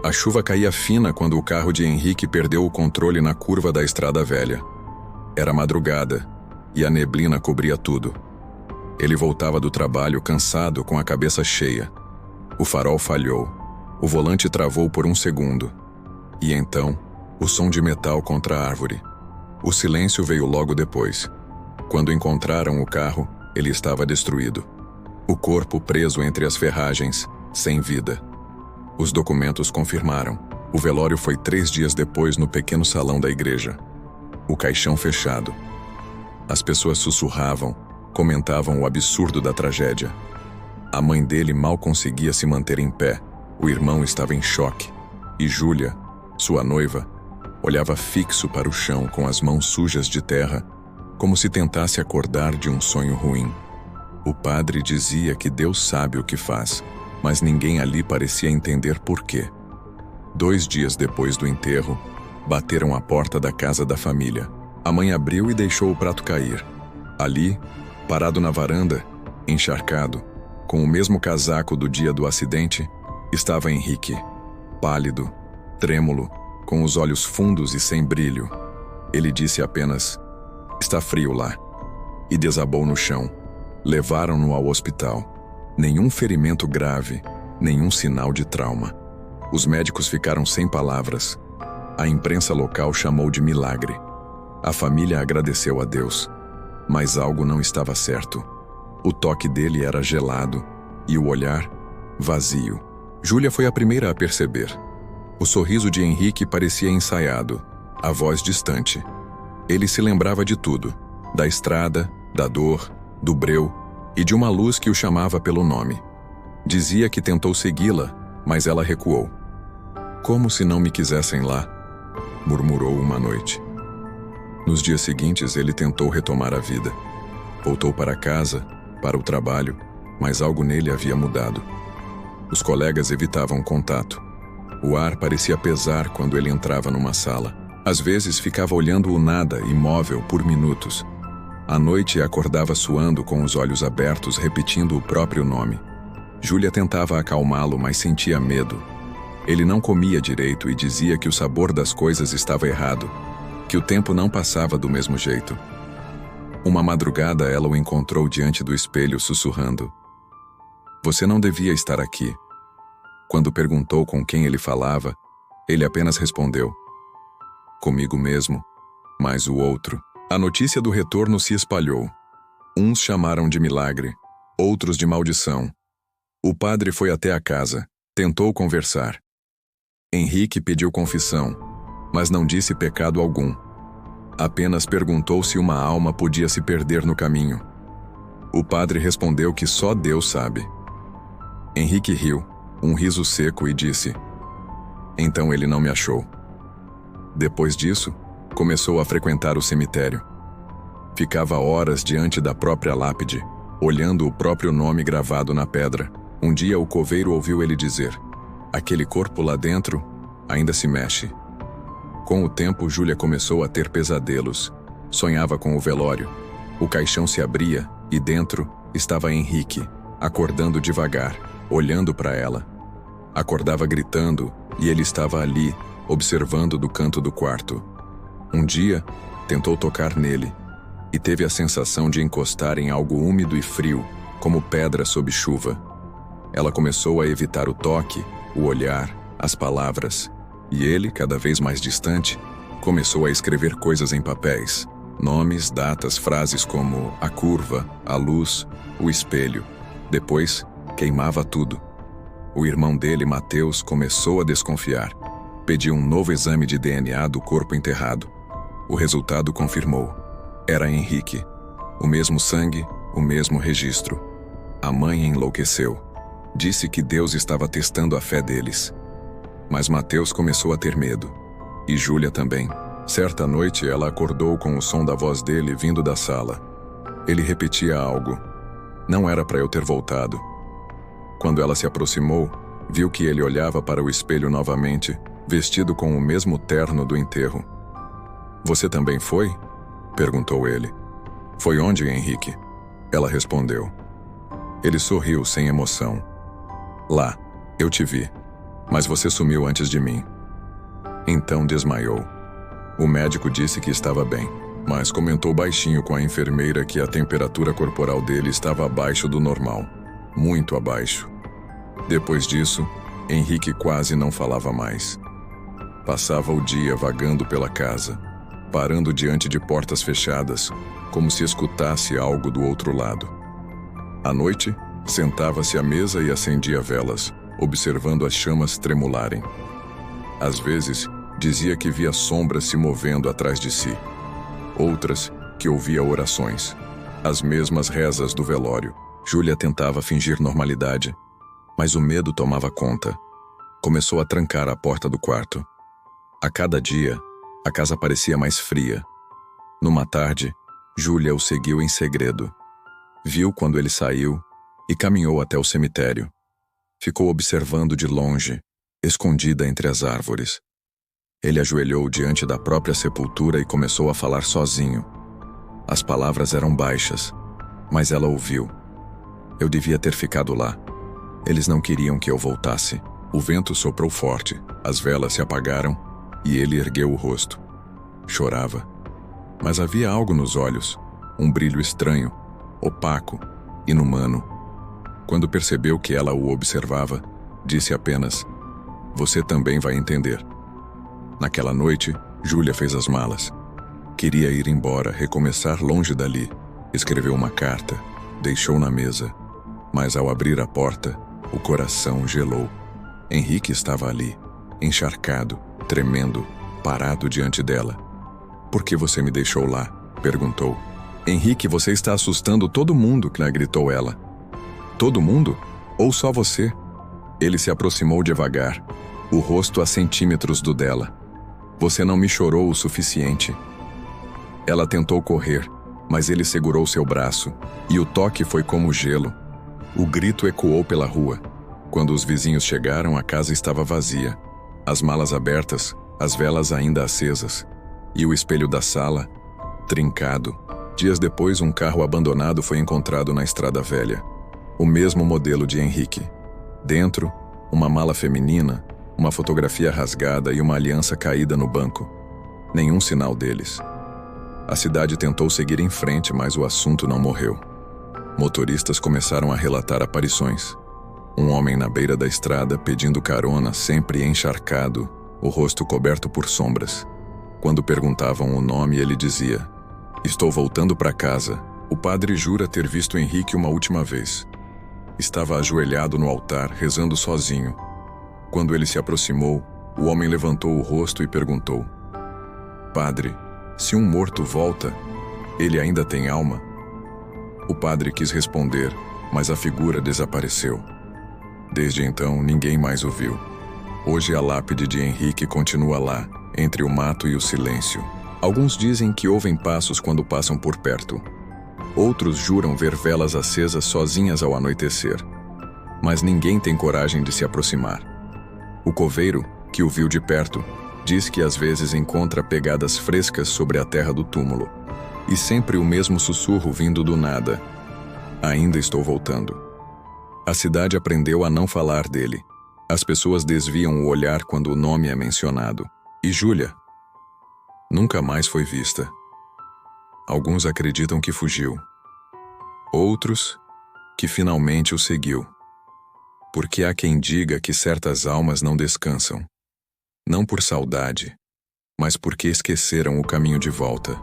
A chuva caía fina quando o carro de Henrique perdeu o controle na curva da estrada velha. Era madrugada, e a neblina cobria tudo. Ele voltava do trabalho cansado, com a cabeça cheia. O farol falhou. O volante travou por um segundo. E então, o som de metal contra a árvore. O silêncio veio logo depois. Quando encontraram o carro, ele estava destruído. O corpo preso entre as ferragens, sem vida. Os documentos confirmaram. O velório foi 3 dias depois no pequeno salão da igreja. O caixão fechado. As pessoas sussurravam, comentavam o absurdo da tragédia. A mãe dele mal conseguia se manter em pé. O irmão estava em choque. E Júlia, sua noiva, olhava fixo para o chão com as mãos sujas de terra, como se tentasse acordar de um sonho ruim. O padre dizia que Deus sabe o que faz, mas ninguém ali parecia entender por quê. 2 dias depois do enterro, bateram à porta da casa da família. A mãe abriu e deixou o prato cair. Ali, parado na varanda, encharcado, com o mesmo casaco do dia do acidente, estava Henrique, pálido, trêmulo, com os olhos fundos e sem brilho. Ele disse apenas: "Está frio lá", e desabou no chão. Levaram-no ao hospital. Nenhum ferimento grave, nenhum sinal de trauma. Os médicos ficaram sem palavras. A imprensa local chamou de milagre. A família agradeceu a Deus. Mas algo não estava certo. O toque dele era gelado e o olhar vazio. Júlia foi a primeira a perceber. O sorriso de Henrique parecia ensaiado, a voz distante. Ele se lembrava de tudo, da estrada, da dor, do breu e de uma luz que o chamava pelo nome. Dizia que tentou segui-la, mas ela recuou. "Como se não me quisessem lá", murmurou uma noite. Nos dias seguintes, ele tentou retomar a vida. Voltou para casa, para o trabalho, mas algo nele havia mudado. Os colegas evitavam contato. O ar parecia pesar quando ele entrava numa sala. Às vezes ficava olhando o nada, imóvel, por minutos. À noite acordava suando com os olhos abertos, repetindo o próprio nome. Júlia tentava acalmá-lo, mas sentia medo. Ele não comia direito e dizia que o sabor das coisas estava errado, que o tempo não passava do mesmo jeito. Uma madrugada ela o encontrou diante do espelho sussurrando: "Você não devia estar aqui." Quando perguntou com quem ele falava, ele apenas respondeu: "Comigo mesmo, mas o outro." A notícia do retorno se espalhou. Uns chamaram de milagre, outros de maldição. O padre foi até a casa, tentou conversar. Henrique pediu confissão, mas não disse pecado algum. Apenas perguntou se uma alma podia se perder no caminho. O padre respondeu que só Deus sabe. Henrique riu, um riso seco, e disse: "Então ele não me achou." Depois disso, começou a frequentar o cemitério. Ficava horas diante da própria lápide, olhando o próprio nome gravado na pedra. Um dia o coveiro ouviu ele dizer: "Aquele corpo lá dentro ainda se mexe." Com o tempo, Júlia começou a ter pesadelos. Sonhava com o velório. O caixão se abria e dentro estava Henrique, acordando devagar, olhando para ela. Acordava gritando e ele estava ali, observando do canto do quarto. Um dia, tentou tocar nele e teve a sensação de encostar em algo úmido e frio, como pedra sob chuva. Ela começou a evitar o toque, o olhar, as palavras, e ele, cada vez mais distante, começou a escrever coisas em papéis, nomes, datas, frases como a curva, a luz, o espelho. Depois, queimava tudo. O irmão dele, Mateus, começou a desconfiar. Pediu um novo exame de DNA do corpo enterrado. O resultado confirmou. Era Henrique. O mesmo sangue, o mesmo registro. A mãe enlouqueceu. Disse que Deus estava testando a fé deles. Mas Mateus começou a ter medo. E Júlia também. Certa noite, ela acordou com o som da voz dele vindo da sala. Ele repetia algo. "Não era para eu ter voltado." Quando ela se aproximou, viu que ele olhava para o espelho novamente, vestido com o mesmo terno do enterro. "Você também foi?" perguntou ele. "Foi onde, Henrique?" Ela respondeu. Ele sorriu sem emoção. "Lá, eu te vi." Mas você sumiu antes de mim. Então desmaiou. O médico disse que estava bem, mas comentou baixinho com a enfermeira que a temperatura corporal dele estava abaixo do normal. Muito abaixo. Depois disso, Henrique quase não falava mais. Passava o dia vagando pela casa, parando diante de portas fechadas, como se escutasse algo do outro lado. À noite, sentava-se à mesa e acendia velas, observando as chamas tremularem. Às vezes, dizia que via sombras se movendo atrás de si. Outras, que ouvia orações. As mesmas rezas do velório. Júlia tentava fingir normalidade, mas o medo tomava conta. Começou a trancar a porta do quarto. A cada dia, a casa parecia mais fria. Numa tarde, Júlia o seguiu em segredo. Viu quando ele saiu e caminhou até o cemitério. Ficou observando de longe, escondida entre as árvores. Ele ajoelhou diante da própria sepultura e começou a falar sozinho. As palavras eram baixas, mas ela ouviu. Eu devia ter ficado lá. Eles não queriam que eu voltasse. O vento soprou forte, as velas se apagaram e ele ergueu o rosto. Chorava. Mas havia algo nos olhos, um brilho estranho, opaco, inumano. Quando percebeu que ela o observava, disse apenas: "Você também vai entender." Naquela noite, Júlia fez as malas. Queria ir embora, recomeçar longe dali. Escreveu uma carta, deixou na mesa. Mas ao abrir a porta, o coração gelou. Henrique estava ali, encharcado, tremendo, parado diante dela. "Por que você me deixou lá?" perguntou. "Henrique, você está assustando todo mundo", gritou ela. "Todo mundo? Ou só você?" Ele se aproximou devagar, o rosto a centímetros do dela. "Você não me chorou o suficiente." Ela tentou correr, mas ele segurou seu braço, e o toque foi como gelo. O grito ecoou pela rua. Quando os vizinhos chegaram, a casa estava vazia. As malas abertas, as velas ainda acesas. E o espelho da sala, trincado. Dias depois, um carro abandonado foi encontrado na estrada velha. O mesmo modelo de Henrique. Dentro, uma mala feminina, uma fotografia rasgada e uma aliança caída no banco. Nenhum sinal deles. A cidade tentou seguir em frente, mas o assunto não morreu. Motoristas começaram a relatar aparições. Um homem na beira da estrada pedindo carona, sempre encharcado, o rosto coberto por sombras. Quando perguntavam o nome, ele dizia: "Estou voltando para casa." O padre jura ter visto Henrique uma última vez. Estava ajoelhado no altar, rezando sozinho. Quando ele se aproximou, o homem levantou o rosto e perguntou: "Padre, se um morto volta, ele ainda tem alma?" O padre quis responder, mas a figura desapareceu. Desde então, ninguém mais o viu. Hoje a lápide de Henrique continua lá, entre o mato e o silêncio. Alguns dizem que ouvem passos quando passam por perto. Outros juram ver velas acesas sozinhas ao anoitecer. Mas ninguém tem coragem de se aproximar. O coveiro, que o viu de perto, diz que às vezes encontra pegadas frescas sobre a terra do túmulo. E sempre o mesmo sussurro vindo do nada: "Ainda estou voltando." A cidade aprendeu a não falar dele. As pessoas desviam o olhar quando o nome é mencionado. E Júlia nunca mais foi vista. Alguns acreditam que fugiu. Outros, que finalmente o seguiu. Porque há quem diga que certas almas não descansam. Não por saudade, mas porque esqueceram o caminho de volta.